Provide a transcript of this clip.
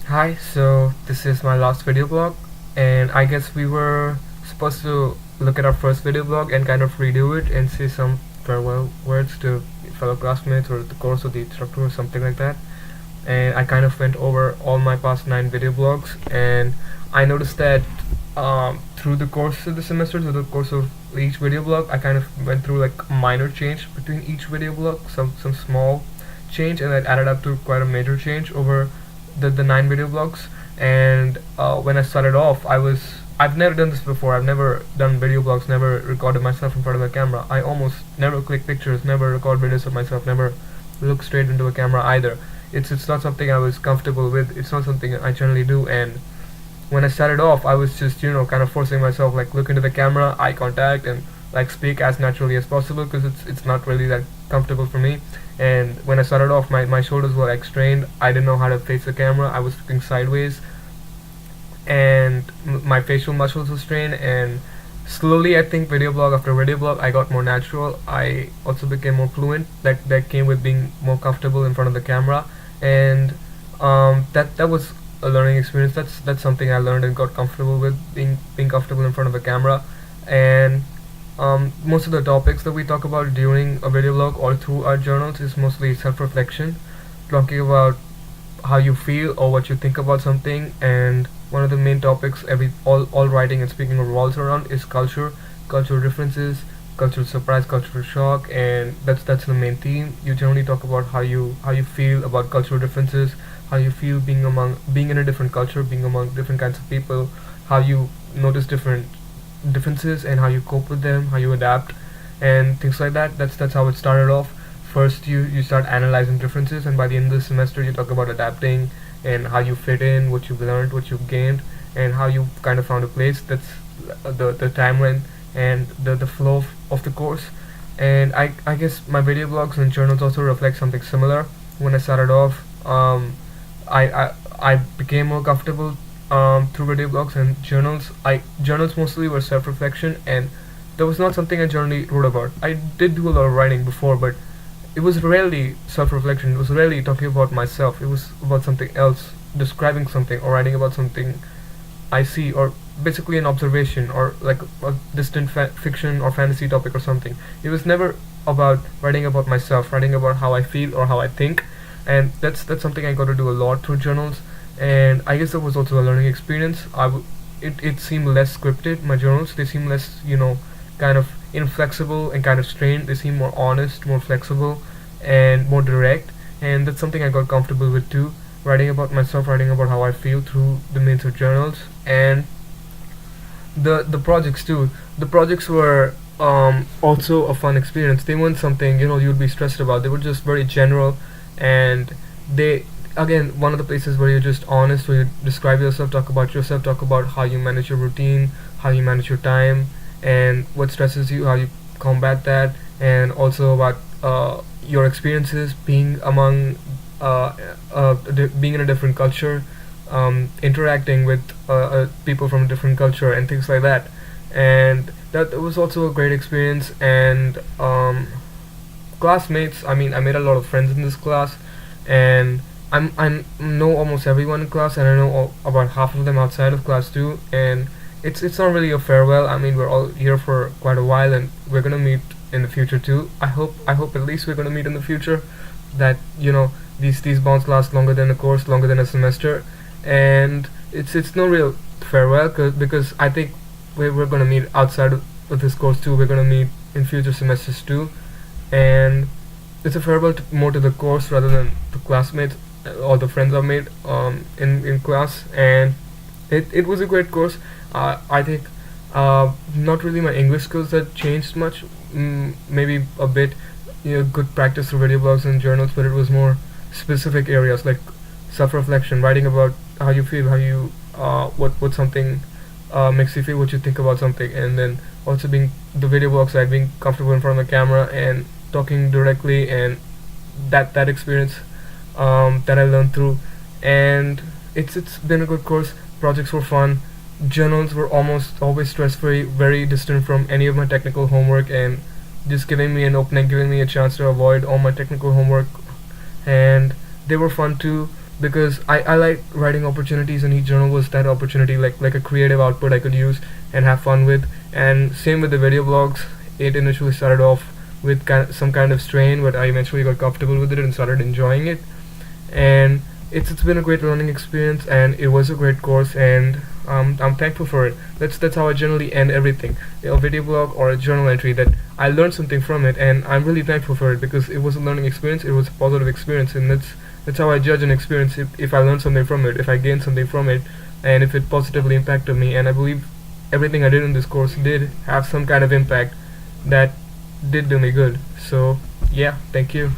Hi, so this is my last video blog, and I guess we were supposed to look at our first video blog and kind of redo it and say some farewell words to fellow classmates or the course of the instructor or something like that. And I kind of went over all my past 9 video blogs, and I noticed that through the course of the semester, through the course of each video blog, I kind of went through like a minor change between each video blog, some small change, and that added up to quite a major change over the 9 video blogs. And when I started off, I've never done this before. I've never done video blogs, never recorded myself in front of a camera. I almost never click pictures, never record videos of myself, never look straight into a camera either. It's not something I was comfortable with. It's not something I generally do. And when I started off, I was just kind of forcing myself, like look into the camera, eye contact, and like speak as naturally as possible because it's not really that comfortable for me. And when I started off, my shoulders were like strained. I didn't know how to face the camera. I was looking sideways, and my facial muscles were strained. And slowly, I think video blog after video blog, I got more natural. I also became more fluent. That came with being more comfortable in front of the camera. And that was a learning experience. That's something I learned and got comfortable with, being comfortable in front of the camera. And most of the topics that we talk about during a video blog or through our journals is mostly self-reflection, talking about how you feel or what you think about something. And one of the main topics all writing and speaking revolves around is cultural differences, cultural surprise, cultural shock. And that's the main theme. You generally talk about how you feel about cultural differences, how you feel being in a different culture, being among different kinds of people, how you notice different differences and how you cope with them, how you adapt, and things like that. That's how it started off. First, you start analyzing differences, and by the end of the semester, you talk about adapting and how you fit in, what you've learned, what you've gained, and how you kind of found a place. That's the timeline and the flow of the course. And I guess my video blogs and journals also reflect something similar. When I started off, I became more comfortable through video blogs and journals. Journals mostly were self-reflection, and that was not something I generally wrote about. I did do a lot of writing before, but it was rarely self-reflection. It was rarely talking about myself. It was about something else, describing something or writing about something I see, or basically an observation, or like a distant fiction or fantasy topic or something. It was never about writing about myself, writing about how I feel or how I think. And that's something I got to do a lot through journals. And I guess that was also a learning experience. It seemed less scripted. My journals, they seem less, kind of inflexible and kind of strained. They seem more honest, more flexible, and more direct. And that's something I got comfortable with too. Writing about myself, writing about how I feel through the means of journals. And the projects too. The projects were also a fun experience. They weren't something you'd be stressed about. They were just very general, and they, again, one of the places where you're just honest, where you describe yourself, talk about yourself, talk about how you manage your routine, how you manage your time, and what stresses you, how you combat that, and also about your experiences being among being in a different culture, interacting with people from a different culture and things like that. And that was also a great experience. And classmates, I mean, I made a lot of friends in this class, and I know almost everyone in class, and I know about half of them outside of class too. And it's not really a farewell. I mean, we're all here for quite a while, and we're gonna meet in the future too. I hope at least we're gonna meet in the future. That these bonds last longer than a course, longer than a semester. And it's no real farewell, because I think we're gonna meet outside of this course too. We're gonna meet in future semesters too. And it's a farewell more to the course rather than to classmates or the friends I've made in class. And it was a great course. I think not really my English skills that changed much. Maybe a bit, good practice for video blogs and journals, but it was more specific areas like self-reflection, writing about how you feel, how you what something makes you feel, what you think about something. And then also being the video blog side, being comfortable in front of the camera and talking directly, and that experience that I learned through. And it's been a good course. Projects were fun. Journals were almost always stress-free, very distant from any of my technical homework, and just giving me an opening, giving me a chance to avoid all my technical homework. And they were fun too. because I like writing opportunities, and eJournal was that opportunity, like a creative output I could use and have fun with. And same with the video blogs. It initially started off with some kind of strain, but I eventually got comfortable with it and started enjoying it. And it's been a great learning experience, and it was a great course, and I'm thankful for it. That's how I generally end everything, a video blog or a journal entry, that I learned something from it, and I'm really thankful for it because it was a learning experience. It was a positive experience, and that's how I judge an experience. If I learned something from it, if I gained something from it, and if it positively impacted me. And I believe everything I did in this course did have some kind of impact that did do me good. So yeah, thank you.